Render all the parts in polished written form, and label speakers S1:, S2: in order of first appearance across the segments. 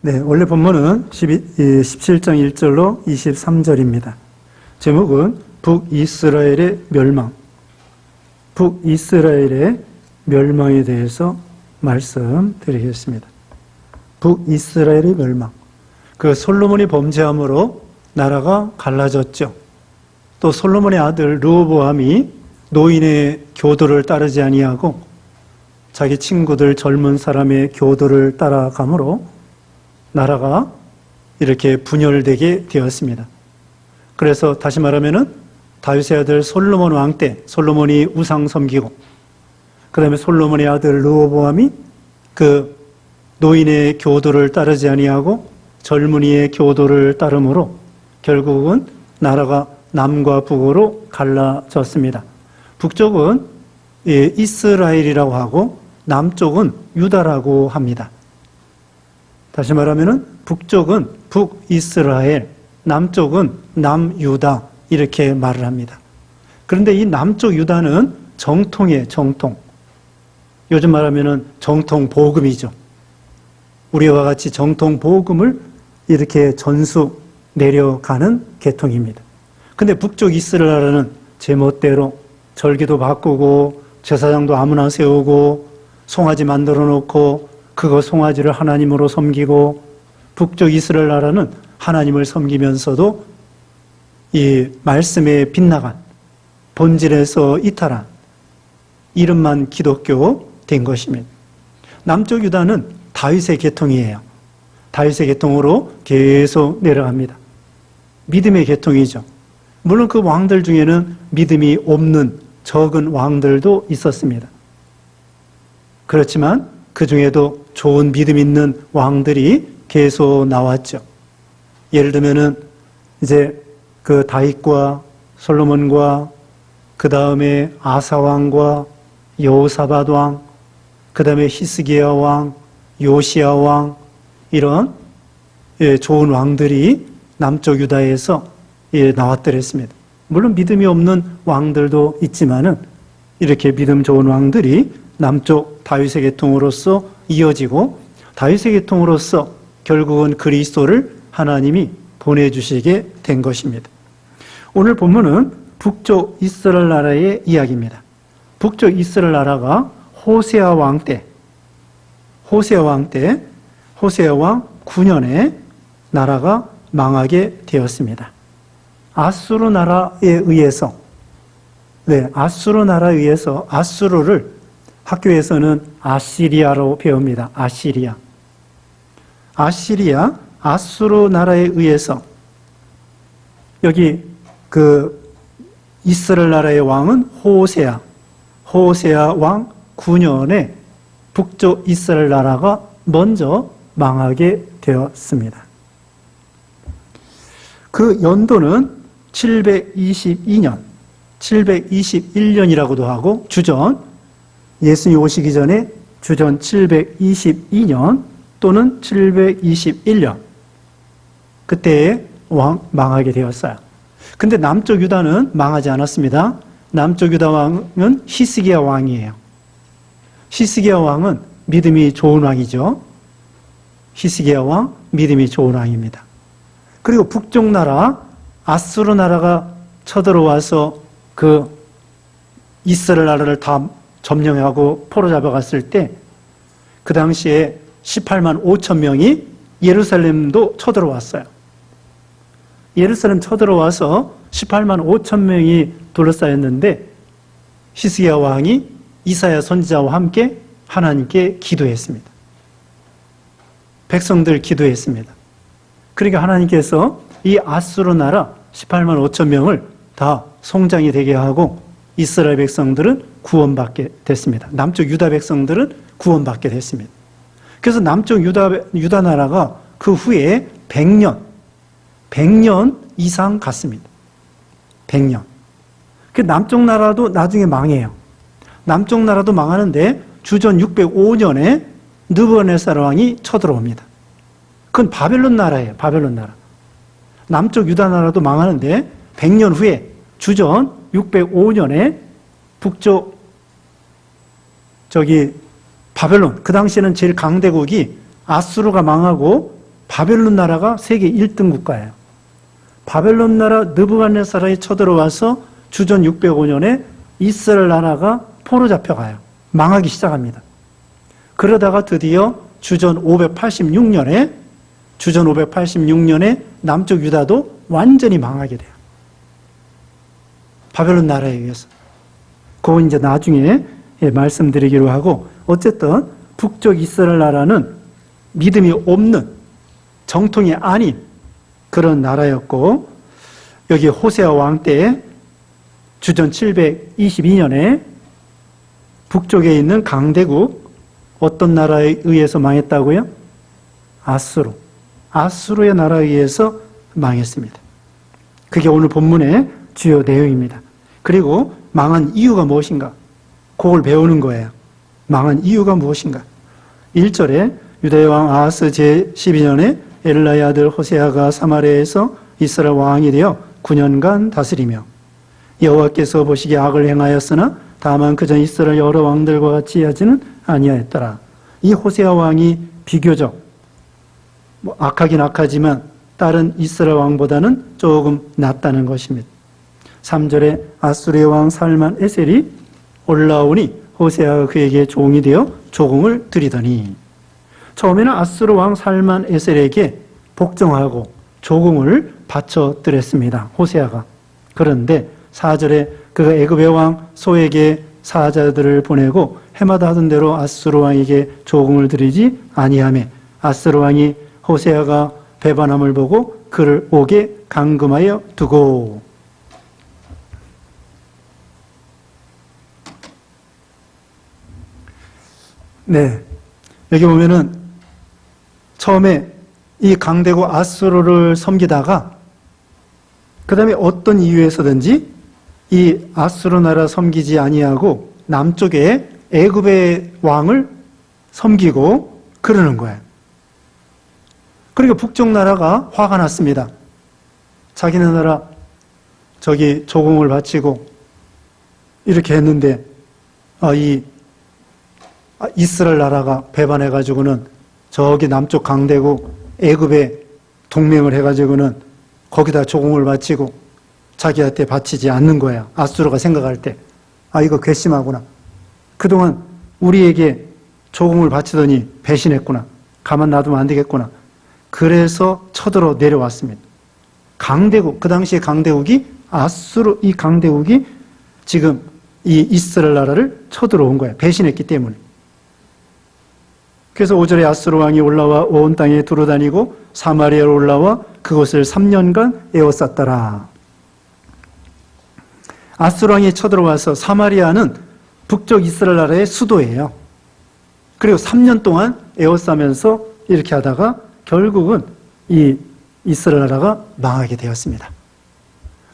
S1: 네, 원래 본문은 17장 1절로 23절입니다. 제목은 북이스라엘의 멸망, 북이스라엘의 멸망에 대해서 말씀드리겠습니다. 북이스라엘의 멸망. 그 솔로몬이 범죄함으로 나라가 갈라졌죠. 또 솔로몬의 아들 르호보암이 노인의 교도를 따르지 아니하고 자기 친구들 젊은 사람의 교도를 따라가므로 나라가 이렇게 분열되게 되었습니다. 그래서 다시 말하면은 다윗의 아들 솔로몬 왕 때 솔로몬이 우상 섬기고 그 다음에 솔로몬의 아들 르호보암이 그 노인의 교도를 따르지 아니하고 젊은이의 교도를 따름으로 결국은 나라가 남과 북으로 갈라졌습니다. 북쪽은 이스라엘이라고 하고 남쪽은 유다라고 합니다. 다시 말하면 북쪽은 북이스라엘, 남쪽은 남유다 이렇게 말을 합니다. 그런데 이 남쪽 유다는 정통이에요. 정통. 요즘 말하면 정통 복음이죠. 우리와 같이 정통 복음을 이렇게 전수 내려가는 계통입니다. 근데 북쪽 이스라엘은 제멋대로 절기도 바꾸고 제사장도 아무나 세우고 송아지 만들어 놓고 그거 송아지를 하나님으로 섬기고, 북쪽 이스라엘 나라는 하나님을 섬기면서도 이 말씀에 빗나간 본질에서 이탈한 이름만 기독교 된 것입니다. 남쪽 유다는 다윗의 계통이에요. 다윗의 계통으로 계속 내려갑니다. 믿음의 계통이죠. 물론 그 왕들 중에는 믿음이 없는 적은 왕들도 있었습니다. 그렇지만 그 중에도 좋은 믿음 있는 왕들이 계속 나왔죠. 예를 들면은 이제 그 다윗과 솔로몬과 그 다음에 아사 왕과 여호사밧 왕, 그 다음에 히스기야 왕, 요시야 왕, 이런 좋은 왕들이 남쪽 유다에서 나왔더랬습니다. 물론 믿음이 없는 왕들도 있지만은 이렇게 믿음 좋은 왕들이 남쪽 다윗의 계통으로서 이어지고, 다윗의 계통으로서 결국은 그리스도를 하나님이 보내주시게 된 것입니다. 오늘 본문은 북쪽 이스라엘 나라의 이야기입니다. 북쪽 이스라엘 나라가 호세아 왕 때, 호세아 왕 9년에 나라가 망하게 되었습니다. 아수르 나라에 의해서, 아수르 나라에 의해서, 아수르를 학교에서는 아시리아로 배웁니다. 아시리아, 아수르 나라에 의해서, 여기 그 이스라엘 나라의 왕은 호세아 왕 9년에 북쪽 이스라엘 나라가 먼저 망하게 되었습니다. 그 연도는 721년이라고도 하고, 주전, 예수님 오시기 전에 주전 722년 또는 721년, 그때에 망하게 되었어요. 근데 남쪽 유다는 망하지 않았습니다. 남쪽 유다 왕은 히스기야 왕이에요. 히스기야 왕은 믿음이 좋은 왕이죠. 히스기야 왕, 믿음이 좋은 왕입니다. 그리고 북쪽 나라, 아수르 나라가 쳐들어와서 그 이스라엘 나라를 다 점령하고 포로잡아갔을 때, 그 당시에 18만 5천 명이 예루살렘도 쳐들어왔어요. 예루살렘 쳐들어와서 18만 5천 명이 둘러싸였는데, 히스기야 왕이 이사야 선지자와 함께 하나님께 기도했습니다. 백성들 기도했습니다. 그러니까 하나님께서 이 아수르 나라 18만 5천 명을 다 송장이 되게 하고 이스라엘 백성들은 구원받게 됐습니다. 남쪽 유다 백성들은 구원받게 됐습니다. 그래서 남쪽 유다 나라가 그 후에 100년 이상 갔습니다. 100년. 그 남쪽 나라도 나중에 망해요. 남쪽 나라도 망하는데 주전 605년에 느부갓네살 왕이 쳐들어옵니다. 그건 바벨론 나라예요. 바벨론 나라. 남쪽 유다 나라도 망하는데 100년 후에 주전 605년에 북쪽 바벨론, 그 당시에는 제일 강대국이 아수르가 망하고 바벨론 나라가 세계 1등 국가예요. 바벨론 나라 느부갓네살이 쳐들어와서 주전 605년에 이스라엘 나라가 포로 잡혀가요. 망하기 시작합니다. 그러다가 드디어 주전 586년에 남쪽 유다도 완전히 망하게 돼요. 바벨론 나라에 의해서. 그건 이제 나중에 말씀드리기로 하고, 어쨌든 북쪽 이스라엘 나라는 믿음이 없는, 정통이 아닌 그런 나라였고, 여기 호세아 왕 때 주전 722년에 북쪽에 있는 강대국, 어떤 나라에 의해서 망했다고요? 아수르의 나라에 의해서 망했습니다. 그게 오늘 본문의 주요 내용입니다. 그리고 망한 이유가 무엇인가? 그걸 배우는 거예요. 망한 이유가 무엇인가? 1절에 유다의 왕 아하스 제12년에 엘라의 아들 호세아가 사마리아에서 이스라엘 왕이 되어 9년간 다스리며 여호와께서 보시기에 악을 행하였으나 다만 그전 이스라엘 여러 왕들과 같이 하지는 아니하였더라. 이 호세아 왕이 비교적 악하긴 악하지만 다른 이스라엘 왕보다는 조금 낫다는 것입니다. 3절에 아수르의 왕 살만 에셀이 올라오니 호세아가 그에게 종이 되어 조공을 드리더니, 처음에는 아수르 왕 살만 에셀에게 복종하고 조공을 바쳐 드렸습니다. 호세아가. 그런데 4절에 그가 애굽의 왕 소에게 사자들을 보내고 해마다 하던 대로 아수르 왕에게 조공을 드리지 아니하며 아수르 왕이 호세아가 배반함을 보고 그를 옥에 감금하여 두고. 네, 여기 보면은 처음에 이 강대국 아수르를 섬기다가 그 다음에 어떤 이유에서든지 이 아수르 나라 섬기지 아니하고 남쪽에 애굽의 왕을 섬기고 그러는 거예요. 그러니까 북쪽 나라가 화가 났습니다. 자기네 나라 저기 조공을 바치고 이렇게 했는데 이 이스라엘 나라가 배반해가지고는 저기 남쪽 강대국 애굽에 동맹을 해가지고는 거기다 조공을 바치고 자기한테 바치지 않는 거야. 아수르가 생각할 때 이거 괘씸하구나. 그동안 우리에게 조공을 바치더니 배신했구나. 가만 놔두면 안 되겠구나. 그래서 쳐들어 내려왔습니다. 강대국, 그 당시에 강대국이 아수르, 이 강대국이 지금 이 이스라엘 나라를 쳐들어온 거예요. 배신했기 때문에. 그래서 5절에 아수르 왕이 올라와 온 땅에 두루다니고 사마리아로 올라와 그곳을 3년간 에워쌌더라. 아수르 왕이 쳐들어와서, 사마리아는 북쪽 이스라엘 나라의 수도예요. 그리고 3년 동안 에워싸면서 이렇게 하다가 결국은 이 이스라엘 나라가 망하게 되었습니다.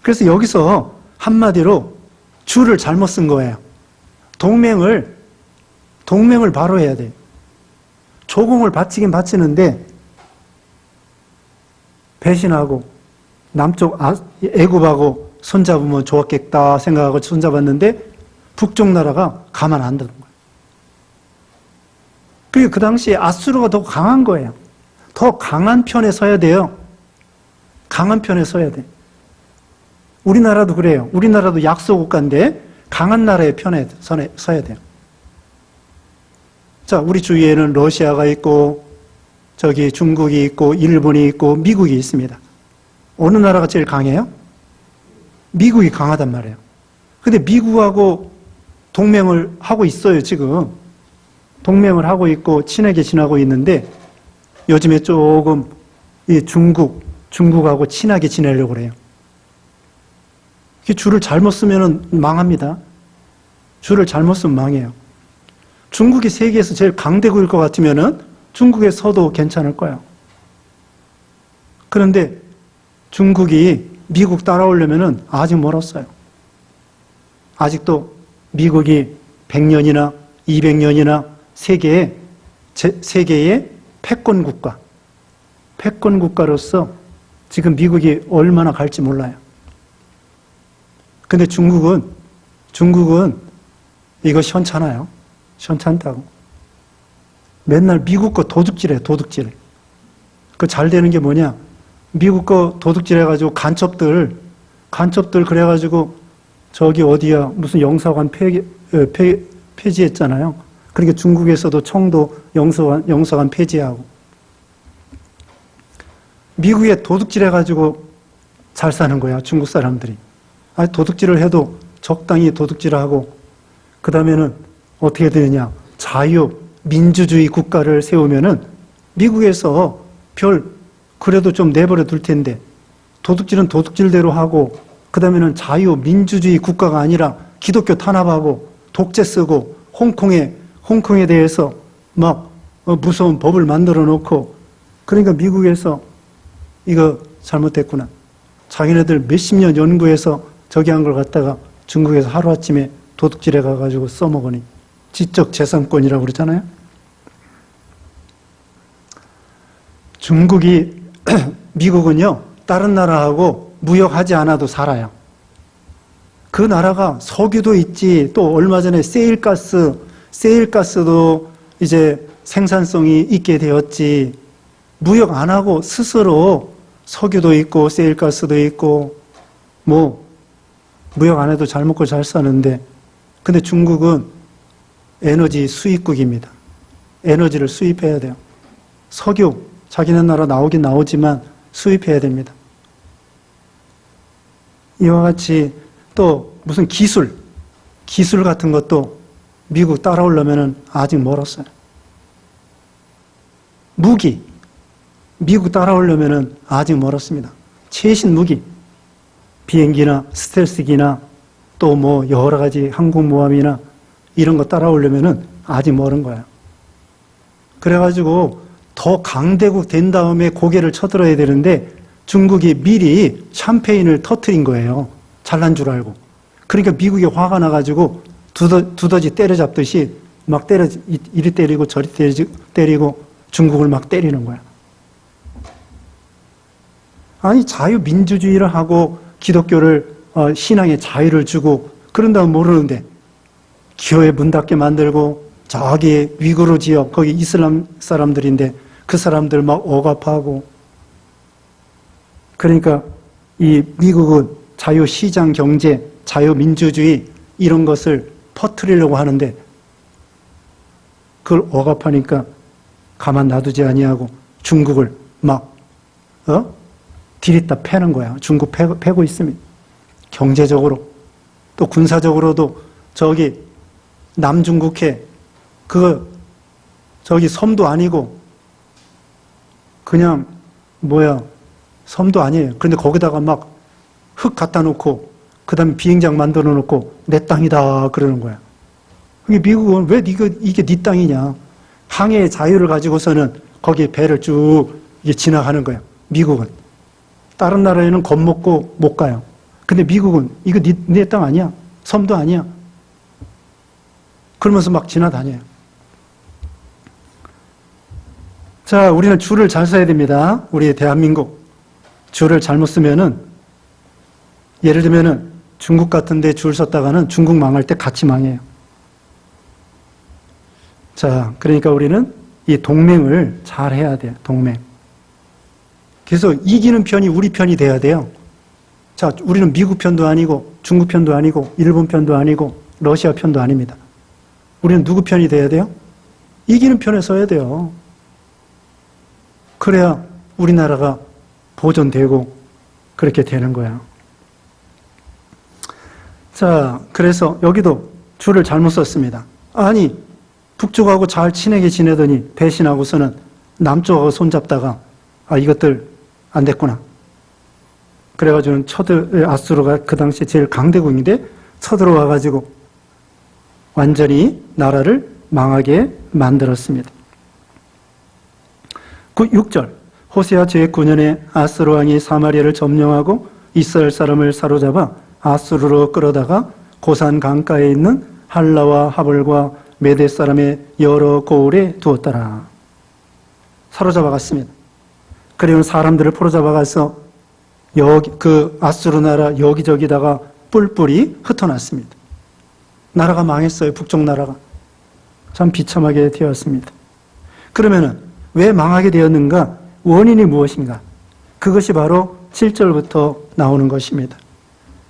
S1: 그래서 여기서 한마디로 줄을 잘못 쓴 거예요. 동맹을 바로 해야 돼요. 조공을 바치긴 바치는데 배신하고 남쪽 애굽하고 손잡으면 좋았겠다 생각하고 손잡았는데 북쪽 나라가 가만 안 두는 거예요. 그리고 그 당시에 아수르가 더 강한 거예요. 더 강한 편에 서야 돼요. 강한 편에 서야 돼. 우리나라도 그래요. 우리나라도 약소국가인데 강한 나라의 편에 서야 돼요. 자, 우리 주위에는 러시아가 있고 저기 중국이 있고 일본이 있고 미국이 있습니다. 어느 나라가 제일 강해요? 미국이 강하단 말이에요. 근데 미국하고 동맹을 하고 있어요, 지금. 동맹을 하고 있고 친하게 지내고 있는데 요즘에 조금 이 중국하고 친하게 지내려고 그래요. 줄을 잘못 쓰면 망합니다. 줄을 잘못 쓰면 망해요. 중국이 세계에서 제일 강대국일 것 같으면은 중국에 서도 괜찮을 거예요. 그런데 중국이 미국 따라오려면은 아직 멀었어요. 아직도 미국이 100년이나 200년이나 세계의 패권 국가로서 지금 미국이 얼마나 갈지 몰라요. 근데 중국은 이거 시원찮아요. 시원찮다고. 맨날 미국 거 도둑질해. 그 그 잘 되는 게 뭐냐? 미국 거 도둑질 해가지고 간첩들 그래가지고 저기 어디야 무슨 영사관 폐지했잖아요. 그러니까 중국에서도 청도 영사관 폐지하고 미국에 도둑질 해가지고 잘 사는 거야 중국 사람들이. 아니 도둑질을 해도 적당히 도둑질을 하고 그 다음에는 어떻게 되느냐? 자유민주주의 국가를 세우면은 미국에서 그래도 좀 내버려 둘 텐데 도둑질은 도둑질대로 하고 그 다음에는 자유민주주의 국가가 아니라 기독교 탄압하고 독재 쓰고 홍콩에 대해서 막 무서운 법을 만들어 놓고 그러니까 미국에서 이거 잘못됐구나. 자기네들 몇십 년 연구해서 저기 한 걸 갖다가 중국에서 하루아침에 도둑질해 가가지고 써먹으니 지적재산권이라고 그러잖아요. 미국은요, 다른 나라하고 무역하지 않아도 살아요. 그 나라가 석유도 있지, 또 얼마 전에 세일가스도 이제 생산성이 있게 되었지, 무역 안 하고 스스로 석유도 있고, 세일가스도 있고, 무역 안 해도 잘 먹고 잘 사는데, 근데 중국은 에너지 수입국입니다. 에너지를 수입해야 돼요. 석유, 자기네 나라 나오긴 나오지만 수입해야 됩니다. 이와 같이 또 무슨 기술 같은 것도 미국 따라오려면 아직 멀었어요. 무기, 미국 따라오려면 아직 멀었습니다. 최신 무기, 비행기나 스텔스기나 또 여러 가지 항공모함이나 이런 거 따라오려면 아직 멀은 거예요. 그래가지고 더 강대국 된 다음에 고개를 쳐들어야 되는데 중국이 미리 샴페인을 터트린 거예요. 잘난 줄 알고. 그러니까 미국이 화가 나가지고 두더지 때려잡듯이 막 이리 때리고 저리 때리고 중국을 막 때리는 거야. 아니 자유민주주의를 하고 기독교를 신앙의 자유를 주고 그런다면 모르는데 교회 문 닫게 만들고 저기 위구르 지역 거기 이슬람 사람들인데 그 사람들 막 억압하고 그러니까 이 미국은 자유시장 경제, 자유민주주의 이런 것을 퍼뜨리려고 하는데 그걸 억압하니까 가만 놔두지 아니하고 중국을 막 디리다 패는 거야. 중국 패고 있습니다. 경제적으로 또 군사적으로도 저기 남중국해 저기 섬도 아니고 그냥 섬도 아니에요. 그런데 거기다가 막 흙 갖다 놓고 그 다음에 비행장 만들어 놓고 내 땅이다 그러는 거야. 미국은 왜 이게 네 땅이냐. 항해의 자유를 가지고서는 거기에 배를 쭉 지나가는 거야. 미국은. 다른 나라에는 겁먹고 못 가요. 근데 미국은 이거 네 땅 아니야. 섬도 아니야. 그러면서 막 지나다녀요. 자, 우리는 줄을 잘 서야 됩니다. 우리 대한민국. 줄을 잘못 쓰면은 예를 들면은 중국 같은 데 줄 섰다가는 중국 망할 때 같이 망해요. 자, 그러니까 우리는 이 동맹을 잘 해야 돼요. 동맹. 그래서 이기는 편이 우리 편이 돼야 돼요. 자, 우리는 미국 편도 아니고 중국 편도 아니고 일본 편도 아니고 러시아 편도 아닙니다. 우리는 누구 편이 돼야 돼요? 이기는 편에 서야 돼요. 그래야 우리나라가 보존되고 그렇게 되는 거야. 자, 그래서 여기도 줄을 잘못 썼습니다. 아니, 북쪽하고 잘 친하게 지내더니 배신하고서는 남쪽하고 손잡다가 이것들 안 됐구나. 그래가지고는 아수르가 그 당시에 제일 강대국인데 쳐들어와가지고 완전히 나라를 망하게 만들었습니다. 6절 호세아 제9년에 아수르 왕이 사마리아를 점령하고 이스라엘 사람을 사로잡아 아수르로 끌어다가 고산 강가에 있는 할라와 하볼과 메대 사람의 여러 고을에 두었더라. 사로잡아 갔습니다. 그리고 사람들을 포로잡아가서 그 아수르 나라 여기저기다가 뿔뿔이 흩어놨습니다. 나라가 망했어요. 북쪽 나라가. 참 비참하게 되었습니다. 그러면은 왜 망하게 되었는가? 원인이 무엇인가? 그것이 바로 7절부터 나오는 것입니다.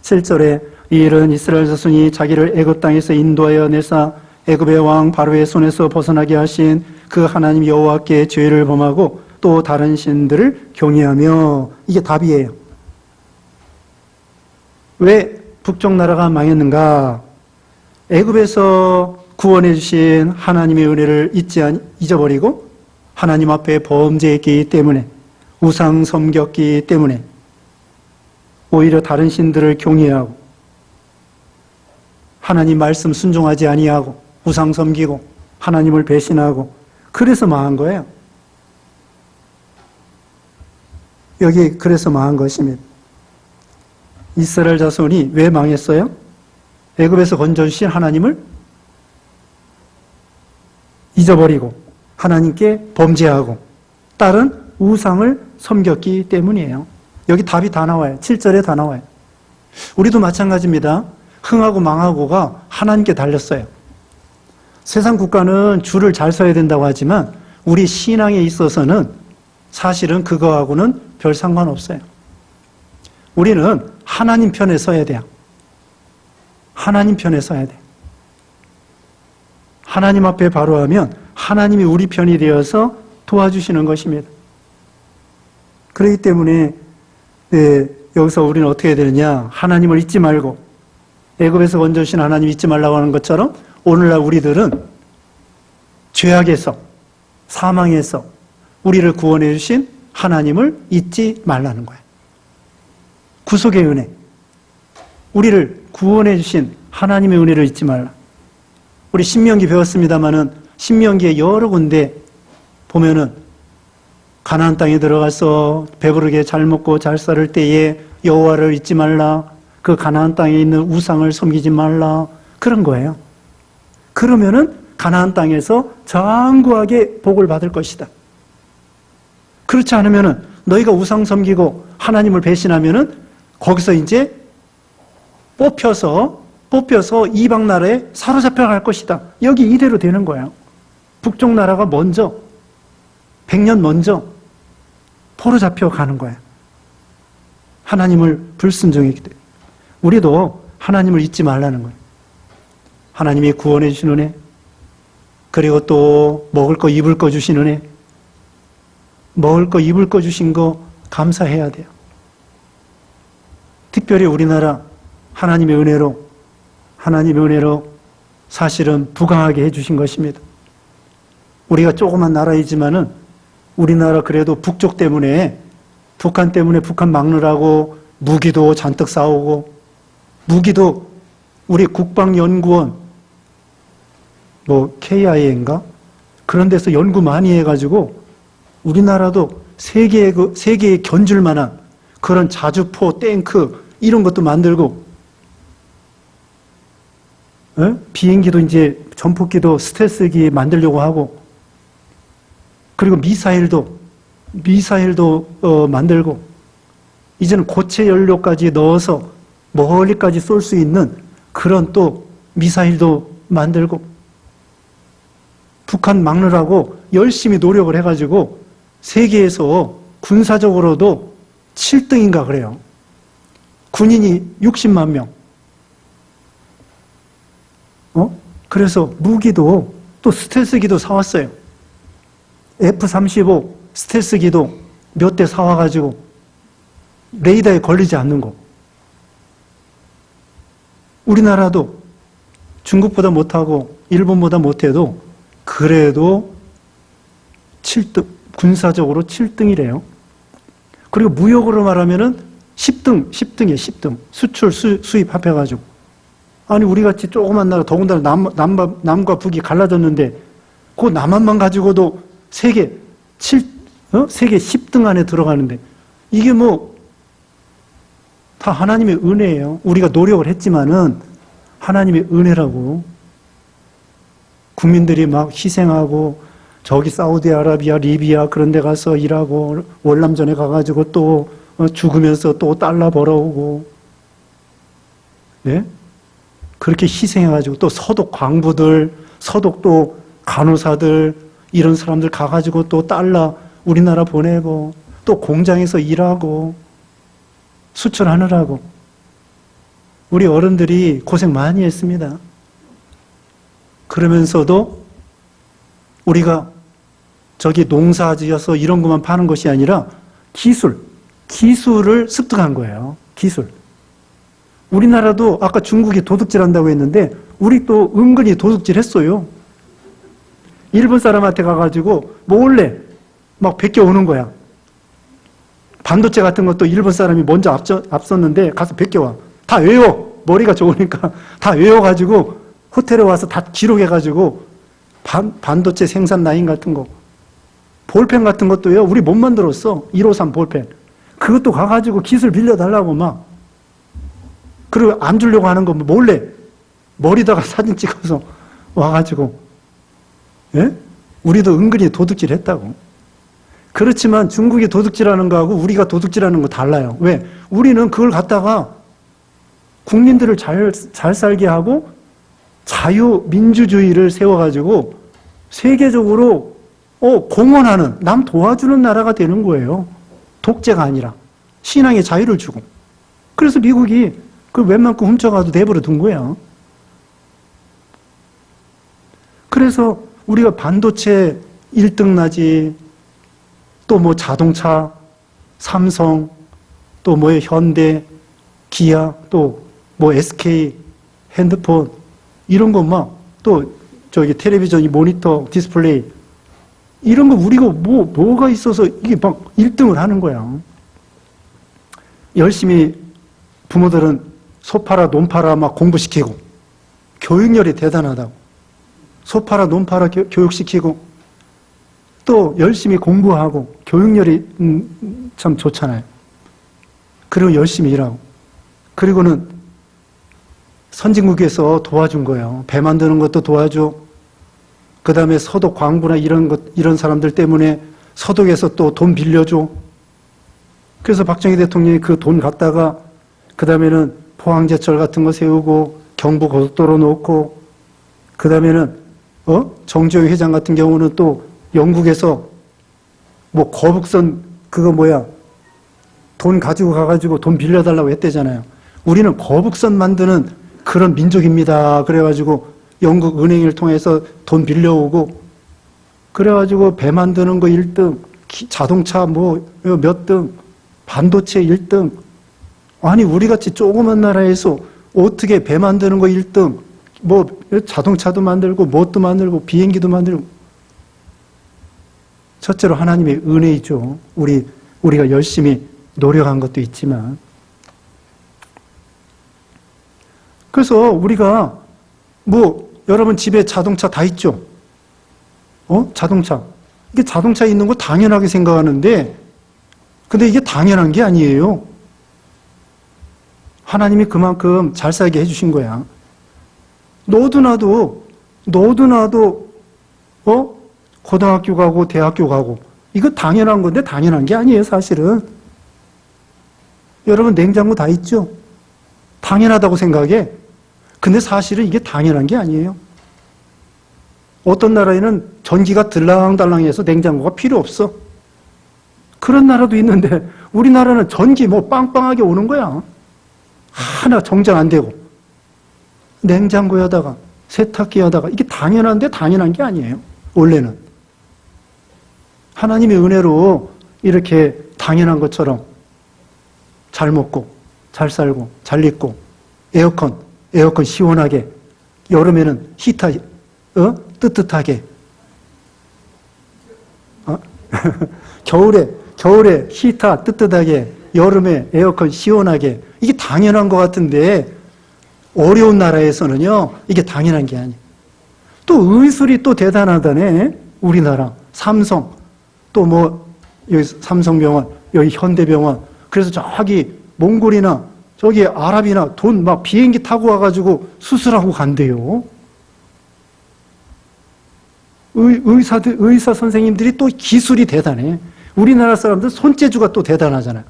S1: 7절에 이 일은 이스라엘 자손이 자기를 애굽 땅에서 인도하여 내사 애굽의 왕 바로의 손에서 벗어나게 하신 그 하나님 여호와께 죄를 범하고 또 다른 신들을 경외하며, 이게 답이에요. 왜 북쪽 나라가 망했는가? 애굽에서 구원해 주신 하나님의 은혜를 잊어버리고 하나님 앞에 범죄했기 때문에, 우상 섬겼기 때문에 오히려 다른 신들을 경외하고 하나님 말씀 순종하지 아니하고 우상 섬기고 하나님을 배신하고, 그래서 망한 거예요. 여기 그래서 망한 것입니다. 이스라엘 자손이 왜 망했어요? 애굽에서 건져주신 하나님을 잊어버리고 하나님께 범죄하고 다른 우상을 섬겼기 때문이에요. 여기 답이 다 나와요. 7절에 다 나와요. 우리도 마찬가지입니다. 흥하고 망하고가 하나님께 달렸어요. 세상 국가는 줄을 잘 서야 된다고 하지만 우리 신앙에 있어서는 사실은 그거하고는 별 상관없어요. 우리는 하나님 편에 서야 돼요. 하나님 편에 서야 돼요. 하나님 앞에 바로 하면 하나님이 우리 편이 되어서 도와주시는 것입니다. 그렇기 때문에 여기서 우리는 어떻게 해야 되느냐? 하나님을 잊지 말고, 애굽에서 건져주신 하나님 잊지 말라고 하는 것처럼 오늘날 우리들은 죄악에서, 사망에서 우리를 구원해 주신 하나님을 잊지 말라는 거예요. 구속의 은혜, 우리를 구원해 주신 하나님의 은혜를 잊지 말라. 우리 신명기 배웠습니다마는 신명기에 여러 군데 보면은 가나안 땅에 들어가서 배부르게 잘 먹고 잘 살을 때에 여호와를 잊지 말라, 그 가나안 땅에 있는 우상을 섬기지 말라, 그런 거예요. 그러면은 가나안 땅에서 장구하게 복을 받을 것이다. 그렇지 않으면은 너희가 우상 섬기고 하나님을 배신하면은 거기서 이제 뽑혀서 이방 나라에 사로잡혀 갈 것이다. 여기 이대로 되는 거예요. 북쪽 나라가 먼저 100년 먼저 포로 잡혀 가는 거예요. 하나님을 불순종했기 때문에. 우리도 하나님을 잊지 말라는 거예요. 하나님이 구원해 주신 은혜, 그리고 또 먹을 거 입을 거 주신 은혜, 먹을 거 입을 거 주신 거 감사해야 돼요. 특별히 우리나라 하나님의 은혜로 사실은 부강하게 해주신 것입니다. 우리가 조그만 나라이지만은 우리나라 그래도 북쪽 때문에, 북한 때문에 북한 막느라고 무기도 잔뜩 싸우고, 무기도 우리 국방연구원, KIA인가? 그런 데서 연구 많이 해가지고 우리나라도 세계에 견줄 만한 그런 자주포, 탱크 이런 것도 만들고, 비행기도 이제 전폭기도 스텔스기 만들려고 하고, 그리고 미사일도 만들고, 이제는 고체 연료까지 넣어서 멀리까지 쏠 수 있는 그런 또 미사일도 만들고, 북한 막느라고 열심히 노력을 해가지고 세계에서 군사적으로도 7등인가 그래요. 군인이 60만 명. 그래서 무기도 또 스텔스기도 사왔어요. F-35 스텔스기도 몇 대 사와가지고 레이더에 걸리지 않는 거. 우리나라도 중국보다 못하고 일본보다 못해도 그래도 7등, 군사적으로 7등이래요. 그리고 무역으로 말하면은 10등이에요, 10등. 수출, 수입 합해가지고. 아니, 우리 같이 조그만 나라, 더군다나 남과 북이 갈라졌는데, 그 남한만 가지고도 세계 10등 안에 들어가는데, 이게 다 하나님의 은혜예요. 우리가 노력을 했지만은 하나님의 은혜라고. 국민들이 막 희생하고, 저기 사우디아라비아, 리비아 그런 데 가서 일하고, 월남전에 가가지고 또 죽으면서 또 달러 벌어오고, 네? 그렇게 희생해가지고 또 서독 광부들, 서독 또 간호사들, 이런 사람들 가가지고 또 달러 우리나라 보내고 또 공장에서 일하고 수출하느라고 우리 어른들이 고생 많이 했습니다. 그러면서도 우리가 저기 농사 지어서 이런 것만 파는 것이 아니라 기술을 습득한 거예요. 기술. 우리나라도 아까 중국이 도둑질한다고 했는데 우리 또 은근히 도둑질 했어요. 일본 사람한테 가가지고 몰래 막 베껴오는 거야. 반도체 같은 것도 일본 사람이 먼저 앞섰는데 가서 베껴와. 다 외워. 머리가 좋으니까 다 외워가지고 호텔에 와서 다 기록해가지고 반도체 생산 라인 같은 거. 볼펜 같은 것도요. 우리 못 만들었어. 153 볼펜. 그것도 가가지고 기술 빌려달라고 막. 그리고 안 주려고 하는 거 몰래 머리다가 사진 찍어서 와가지고. 예? 우리도 은근히 도둑질 했다고. 그렇지만 중국이 도둑질하는 거하고 우리가 도둑질하는 거 달라요. 왜? 우리는 그걸 갖다가 국민들을 잘 살게 하고 자유민주주의를 세워가지고 세계적으로 공헌하는, 남 도와주는 나라가 되는 거예요. 독재가 아니라. 신앙의 자유를 주고. 그래서 미국이 그걸 웬만큼 훔쳐가도 내버려 둔 거야. 그래서 우리가 반도체 1등 나지, 또 뭐 자동차, 삼성, 또 뭐 현대, 기아, 또 뭐 SK, 핸드폰, 이런 거 막, 또 저기 텔레비전, 모니터, 디스플레이, 이런 거 우리가 뭐가 있어서 이게 막 1등을 하는 거야. 열심히 부모들은 소 팔아, 논 팔아 막 공부시키고, 교육열이 대단하다고. 소 팔아, 논 팔아 교육시키고, 또 열심히 공부하고, 교육열이 참 좋잖아요. 그리고 열심히 일하고. 그리고는 선진국에서 도와준 거예요. 배 만드는 것도 도와줘. 그 다음에 서독 광부나 이런 사람들 때문에 서독에서 또 돈 빌려줘. 그래서 박정희 대통령이 그 돈 갖다가 그 다음에는 포항제철 같은 거 세우고 경부고속도로 놓고 그 다음에는 정주영 회장 같은 경우는 또 영국에서 뭐 거북선 돈 가지고 가가지고 돈 빌려달라고 했대잖아요. 우리는 거북선 만드는 그런 민족입니다. 그래가지고 영국 은행을 통해서 돈 빌려오고 그래가지고 배 만드는 거 1등, 자동차 뭐 몇 등, 반도체 1등. 아니 우리같이 조그만 나라에서 어떻게 배 만드는 거 1등, 뭐 자동차도 만들고 뭣도 만들고 비행기도 만들고. 첫째로 하나님의 은혜이죠. 우리가 열심히 노력한 것도 있지만. 그래서 우리가 여러분 집에 자동차 다 있죠? 자동차. 이게 자동차에 있는 거 당연하게 생각하는데 근데 이게 당연한 게 아니에요. 하나님이 그만큼 잘 살게 해주신 거야. 너도 나도 고등학교 가고 대학교 가고 이거 당연한 건데 당연한 게 아니에요, 사실은. 여러분 냉장고 다 있죠? 당연하다고 생각해. 근데 사실은 이게 당연한 게 아니에요. 어떤 나라에는 전기가 들랑달랑해서 냉장고가 필요 없어. 그런 나라도 있는데 우리나라는 전기 빵빵하게 오는 거야. 하나 정전 안 되고. 냉장고에다가 세탁기에다가 이게 당연한데 당연한 게 아니에요. 원래는. 하나님의 은혜로 이렇게 당연한 것처럼 잘 먹고 잘 살고 잘 입고 에어컨 시원하게 여름에는 히터 뜨뜻하게 겨울에 히터 뜨뜻하게 여름에 에어컨 시원하게 이게 당연한 것 같은데 어려운 나라에서는요 이게 당연한 게 아니에요. 또 의술이 또 대단하다네. 우리나라 삼성 또 여기 삼성병원 여기 현대병원 그래서 저기 몽골이나 저기 아랍이나 돈 비행기 타고 와가지고 수술하고 간대요. 의사 선생님들이 또 기술이 대단해. 우리나라 사람들 손재주가 또 대단하잖아요.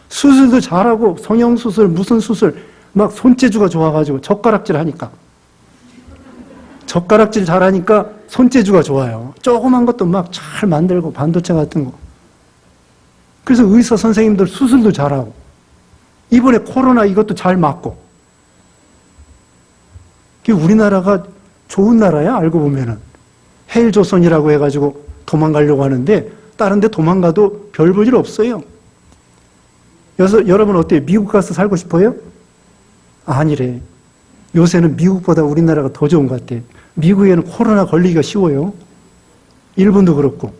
S1: 수술도 잘하고 성형수술 무슨 수술 손재주가 좋아가지고 젓가락질 하니까. 젓가락질 잘하니까 손재주가 좋아요. 조그만 것도 잘 만들고 반도체 같은 거. 그래서 의사 선생님들 수술도 잘하고, 이번에 코로나 이것도 잘 맞고. 우리나라가 좋은 나라야, 알고 보면은. 헬조선이라고 해가지고 도망가려고 하는데, 다른 데 도망가도 별 볼 일 없어요. 그래서 여러분 어때요? 미국 가서 살고 싶어요? 아니래. 요새는 미국보다 우리나라가 더 좋은 것 같아. 미국에는 코로나 걸리기가 쉬워요. 일본도 그렇고.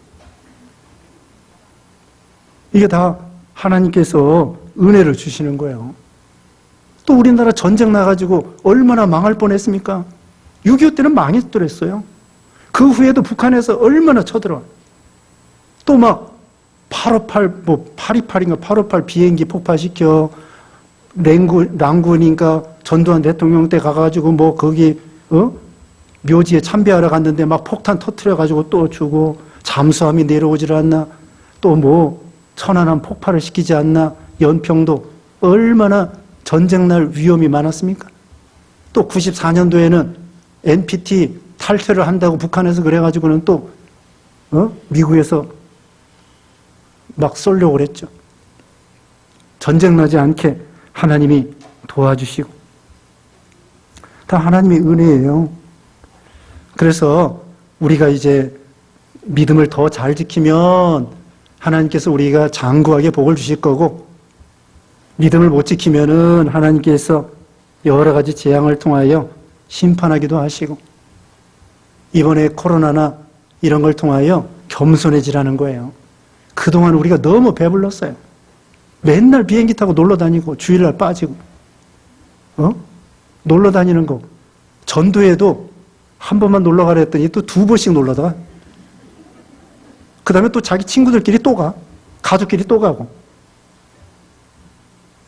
S1: 이게 다 하나님께서 은혜를 주시는 거예요. 또 우리나라 전쟁 나가지고 얼마나 망할 뻔했습니까? 6.25 때는 망했더랬어요. 그 후에도 북한에서 얼마나 쳐들어와. 또 막 858, 828인가 858 비행기 폭파시켜, 랑군인가 전두환 대통령 때 가가지고 거기, 묘지에 참배하러 갔는데 막 폭탄 터트려가지고 또 주고, 잠수함이 내려오질 않나, 또 천안함 폭발을 시키지 않나, 연평도 얼마나 전쟁날 위험이 많았습니까? 또 94년도에는 NPT 탈퇴를 한다고 북한에서 그래가지고는 또, 미국에서 막 쏠려고 그랬죠. 전쟁 나지 않게 하나님이 도와주시고. 다 하나님의 은혜예요. 그래서 우리가 이제 믿음을 더 잘 지키면 하나님께서 우리가 장구하게 복을 주실 거고, 믿음을 못 지키면은 하나님께서 여러 가지 재앙을 통하여 심판하기도 하시고, 이번에 코로나나 이런 걸 통하여 겸손해지라는 거예요. 그동안 우리가 너무 배불렀어요. 맨날 비행기 타고 놀러 다니고 주일날 빠지고, 놀러 다니는 거. 전도에도 한 번만 놀러 가라 했더니 또 2번씩 놀러 가. 그 다음에 또 자기 친구들끼리 또 가. 가족끼리 또 가고.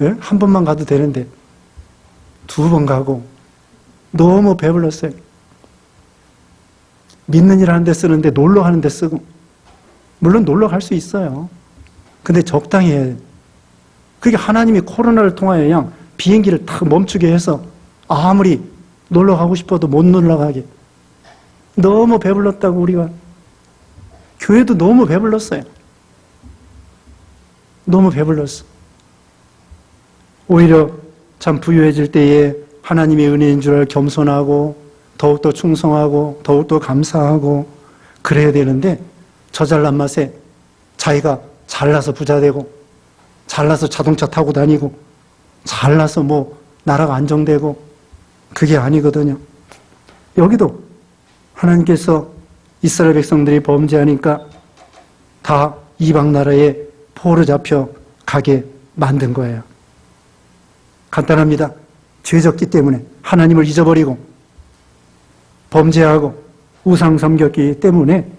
S1: 예? 한 번만 가도 되는데 2번 가고. 너무 배불렀어요. 믿는 일 하는 데 쓰는데 놀러 가는 데 쓰고. 물론 놀러 갈 수 있어요. 근데 적당히 해야 돼요. 그게 하나님이 코로나를 통하여 그냥 비행기를 탁 멈추게 해서 아무리 놀러 가고 싶어도 못 놀러 가게. 너무 배불렀다고 우리가. 교회도 너무 배불렀어요. 너무 배불렀어. 오히려 참 부유해질 때에 하나님의 은혜인 줄 알고 겸손하고 더욱더 충성하고 더욱더 감사하고 그래야 되는데, 저 잘난 맛에 자기가 잘나서 부자 되고 잘나서 자동차 타고 다니고 잘나서 나라가 안정되고, 그게 아니거든요. 여기도 하나님께서 이스라엘 백성들이 범죄하니까 다 이방 나라에 포로 잡혀 가게 만든 거예요. 간단합니다. 죄졌기 때문에, 하나님을 잊어버리고 범죄하고 우상 섬겼기 때문에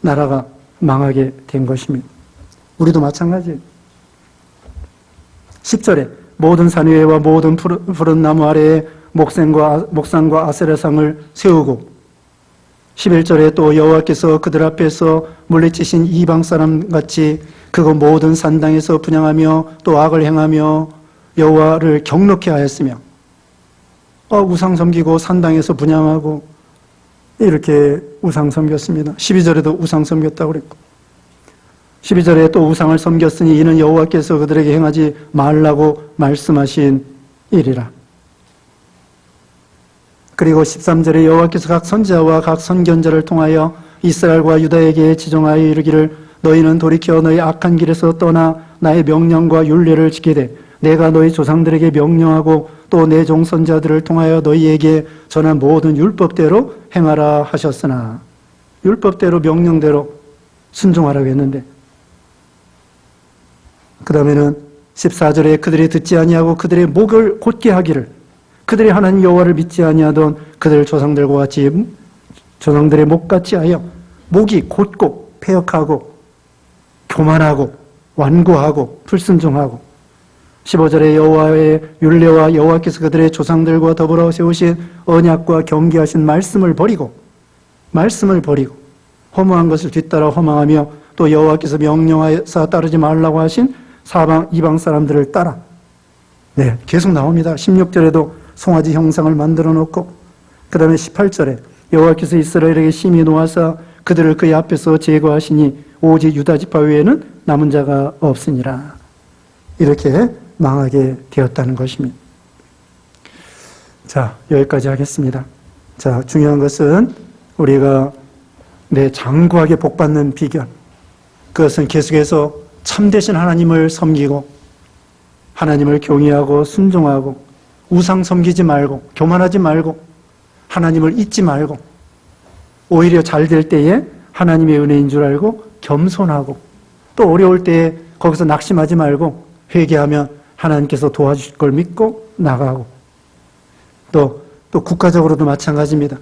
S1: 나라가 망하게 된 것입니다. 우리도 마찬가지예요. 10절에 모든 산 위에와 모든 푸른 나무 아래에 목상과 아세라상을 세우고, 11절에 또 여호와께서 그들 앞에서 물리치신 이방 사람같이 그곳 모든 산당에서 분향하며 또 악을 행하며 여호와를 경노케 하였으며, 우상 섬기고 산당에서 분향하고 이렇게 우상 섬겼습니다. 12절에도 우상 섬겼다고 그랬고, 12절에 또 우상을 섬겼으니 이는 여호와께서 그들에게 행하지 말라고 말씀하신 일이라. 그리고 13절에 여호와께서 각 선지자와 각 선견자를 통하여 이스라엘과 유다에게 지정하여 이르기를 너희는 돌이켜 너희 악한 길에서 떠나 나의 명령과 율례를 지키되 내가 너희 조상들에게 명령하고 또 내 종선자들을 통하여 너희에게 전한 모든 율법대로 행하라 하셨으나, 율법대로 명령대로 순종하라고 했는데, 그 다음에는 14절에 그들이 듣지 아니하고 그들의 목을 곧게 하기를, 그들이 하나님 여호와를 믿지 아니하던 그들 조상들과 같이 조상들의 목같이 하여 목이 곧고 패역하고 교만하고 완고하고 불순종하고, 15절에 여호와의 율례와 여호와께서 그들의 조상들과 더불어 세우신 언약과 경계하신 말씀을 버리고 허무한 것을 뒤따라 허망하며 또 여호와께서 명령하사 따르지 말라고 하신 이방 사람들을 따라. 네, 계속 나옵니다. 16절에도 송아지 형상을 만들어 놓고, 그 다음에 18절에 여호와께서 이스라엘에게 심히 노하사 그들을 그의 앞에서 제거하시니 오직 유다 지파 외에는 남은 자가 없으니라. 이렇게 망하게 되었다는 것입니다. 자, 여기까지 하겠습니다. 자, 중요한 것은 우리가 장구하게 복받는 비결, 그것은 계속해서 참되신 하나님을 섬기고 하나님을 경외하고 순종하고 우상 섬기지 말고 교만하지 말고 하나님을 잊지 말고 오히려 잘 될 때에 하나님의 은혜인 줄 알고 겸손하고 또 어려울 때에 거기서 낙심하지 말고 회개하면 하나님께서 도와주실 걸 믿고 나가고 또 국가적으로도 마찬가지입니다.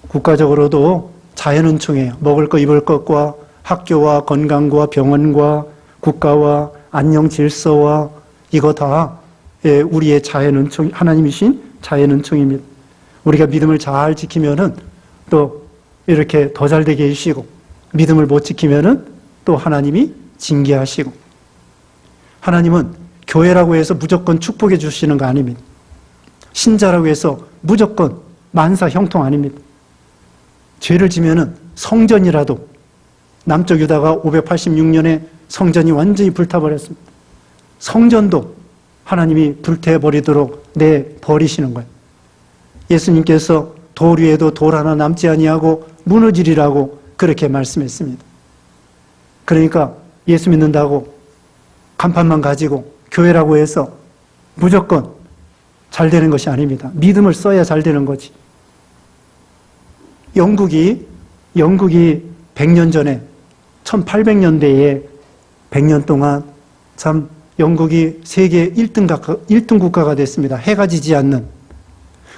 S1: 국가적으로도 자연은총이에요. 먹을 거 입을 것과 학교와 건강과 병원과 국가와 안녕 질서와 이거 다 우리의 자연은총, 하나님이신 자연은총입니다. 우리가 믿음을 잘 지키면은 또 이렇게 더 잘 되게 해주시고 믿음을 못 지키면은 또 하나님이 징계하시고 하나님은 교회라고 해서 무조건 축복해 주시는 거 아닙니다. 신자라고 해서 무조건 만사 형통 아닙니다. 죄를 지면은 성전이라도 남쪽 유다가 586년에 성전이 완전히 불타버렸습니다. 성전도 하나님이 불태버리도록 내버리시는 거예요. 예수님께서 돌 위에도 돌 하나 남지 아니하고 무너지리라고 그렇게 말씀했습니다. 그러니까 예수 믿는다고 간판만 가지고 교회라고 해서 무조건 잘 되는 것이 아닙니다. 믿음을 써야 잘 되는 거지. 영국이 100년 전에 1800년대에 100년 동안 참 영국이 세계 1등 국가가 됐습니다. 해가 지지 않는.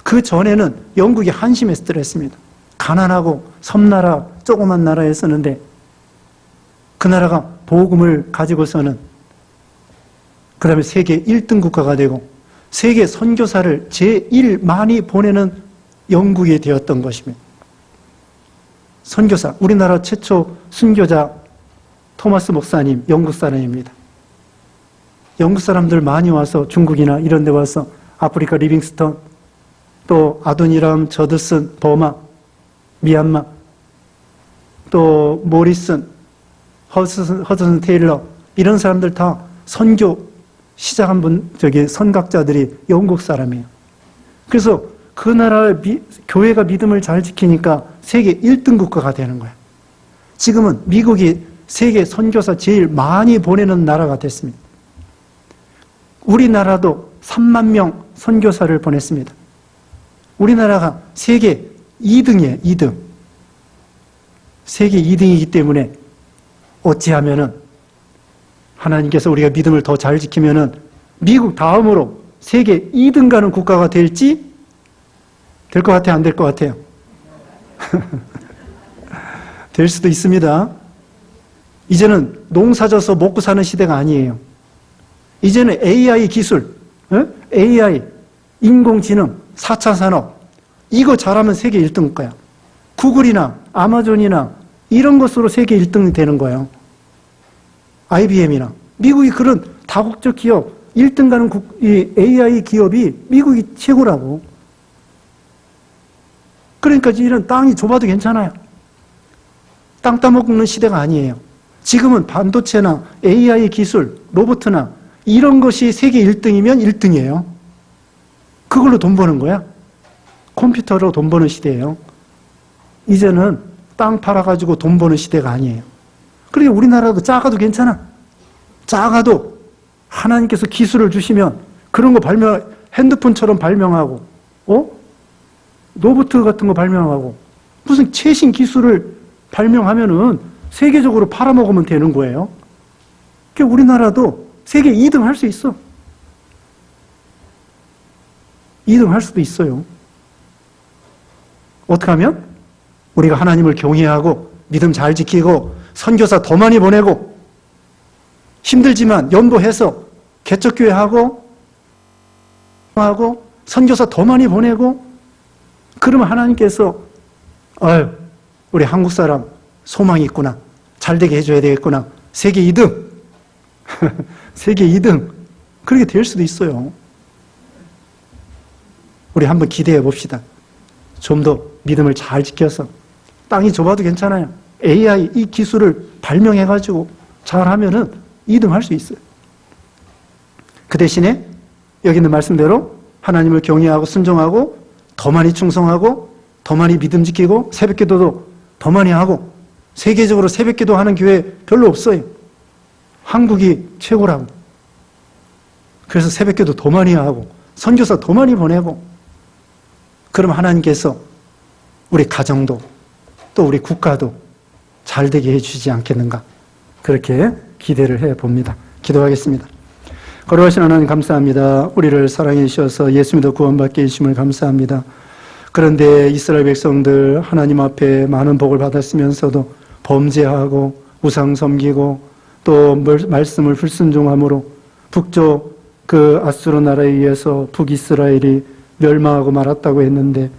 S1: 그 전에는 영국이 한심에 스트레스입니다. 가난하고 섬나라, 조그만 나라였었는데 그 나라가 복음을 가지고서는 그 다음에 세계 1등 국가가 되고 세계 선교사를 제일 많이 보내는 영국이 되었던 것입니다. 선교사, 우리나라 최초 순교자 토마스 목사님, 영국 사람입니다. 영국 사람들 많이 와서 중국이나 이런 데 와서 아프리카 리빙스턴, 또 아도니람 저드슨, 버마, 미얀마, 또 모리슨, 허드슨 테일러 이런 사람들 다 선교 시작한 선각자들이 영국 사람이에요. 그래서 그 나라 교회가 믿음을 잘 지키니까 세계 1등 국가가 되는 거예요. 지금은 미국이 세계 선교사 제일 많이 보내는 나라가 됐습니다. 우리나라도 3만 명 선교사를 보냈습니다. 우리나라가 세계 2등이에요. 2등. 세계 2등이기 때문에 어찌하면은 하나님께서 우리가 믿음을 더 잘 지키면은 미국 다음으로 세계 2등 가는 국가가 될지 될 것 같아요? 안 될 것 같아요? 될 수도 있습니다. 이제는 농사져서 먹고 사는 시대가 아니에요. 이제는 AI 기술, AI, 인공지능, 4차 산업 이거 잘하면 세계 1등 국가야. 구글이나 아마존이나 이런 것으로 세계 1등이 되는 거예요. IBM이나 미국이 그런 다국적 기업 1등 가는 이 AI 기업이 미국이 최고라고. 그러니까 이런 땅이 좁아도 괜찮아요. 땅 따먹는 시대가 아니에요. 지금은 반도체나 AI 기술, 로봇이나 이런 것이 세계 1등이면 1등이에요. 그걸로 돈 버는 거야. 컴퓨터로 돈 버는 시대예요. 이제는 땅 팔아가지고 돈 버는 시대가 아니에요. 그러니까 우리나라도 작아도 괜찮아. 작아도 하나님께서 기술을 주시면 그런 거 핸드폰처럼 발명하고, 로봇 같은 거 발명하고, 무슨 최신 기술을 발명하면은 세계적으로 팔아먹으면 되는 거예요. 그러니까 우리나라도 세계 2등 할 수 있어. 2등 할 수도 있어요. 어떻게 하면? 우리가 하나님을 경외하고 믿음 잘 지키고 선교사 더 많이 보내고 힘들지만 연보해서 개척교회 하고 선교사 더 많이 보내고 그러면 하나님께서 우리 한국 사람 소망이 있구나. 잘 되게 해줘야 되겠구나. 세계 2등. 세계 2등. 그렇게 될 수도 있어요. 우리 한번 기대해 봅시다. 좀 더 믿음을 잘 지켜서 땅이 좁아도 괜찮아요. AI 이 기술을 발명해가지고 잘하면은 2등 할 수 있어요. 그 대신에 여기 있는 말씀대로 하나님을 경외하고 순종하고 더 많이 충성하고 더 많이 믿음 지키고 새벽기도도 더 많이 하고 세계적으로 새벽기도 하는 교회 별로 없어요. 한국이 최고라고. 그래서 새벽기도 더 많이 하고 선교사 더 많이 보내고 그럼 하나님께서 우리 가정도 또 우리 국가도 잘 되게 해주시지 않겠는가 그렇게 기대를 해봅니다. 기도하겠습니다. 거룩하신 하나님 감사합니다. 우리를 사랑해 주셔서 예수 믿어 구원받게 해주심을 감사합니다. 그런데 이스라엘 백성들 하나님 앞에 많은 복을 받았으면서도 범죄하고 우상 섬기고 또 말씀을 불순종함으로 북쪽 그 아수르 나라에 의해서 북이스라엘이 멸망하고 말았다고 했는데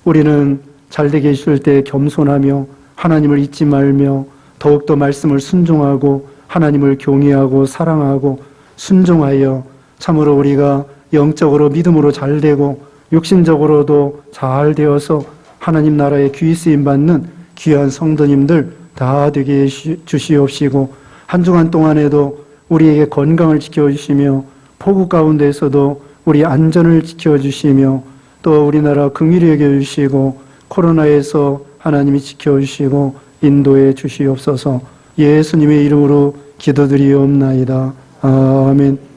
S1: 우리는 잘되게 해줄 때 겸손하며 하나님을 잊지 말며 더욱더 말씀을 순종하고 하나님을 경외하고 사랑하고 순종하여 참으로 우리가 영적으로 믿음으로 잘되고 육신적으로도 잘 되어서 하나님 나라에 귀히 쓰임받는 귀한 성도님들 다 되게 주시옵시고 한 주간 동안에도 우리에게 건강을 지켜주시며 폭우 가운데에서도 우리 안전을 지켜주시며 또 우리나라 긍휼히 여겨주시고 코로나에서 하나님이 지켜주시고 인도해 주시옵소서. 예수님의 이름으로 기도드리옵나이다. 아멘.